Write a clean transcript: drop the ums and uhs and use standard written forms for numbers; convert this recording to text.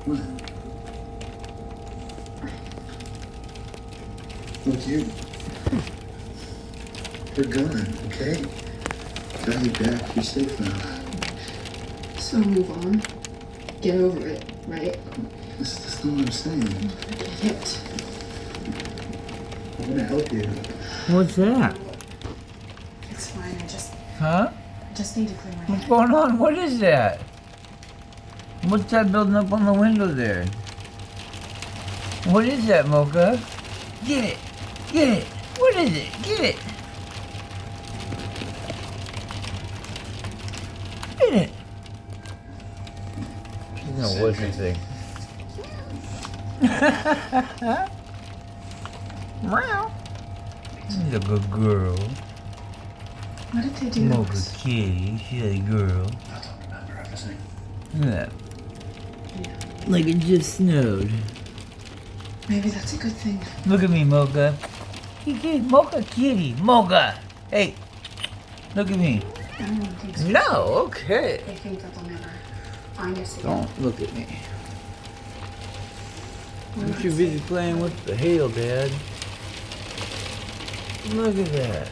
What? Look, we're gone, okay? Got you back. You're safe now. So move on. Get over it, right? That's not what I'm saying. Forget it. I'm gonna help you. What's that? It's fine. Huh? I just need to clear my What's head. going on? What is that? What's that building up on the window there? What is that, Mocha? Get it! Get it! What is it? Get it! Get it! She's gonna watch this thing. Meow. She's a good girl. What did they do? Mocha kitty. She's a girl. I don't remember everything. Look at that. Yeah. Like it just snowed. Maybe that's a good thing. Look at me, Mocha. Mocha kitty. Mocha. Hey. Look at me. I don't think so. No, okay. They think that they'll never find us again. Don't look at me. I'm too busy playing with the hail, Dad. Look at that.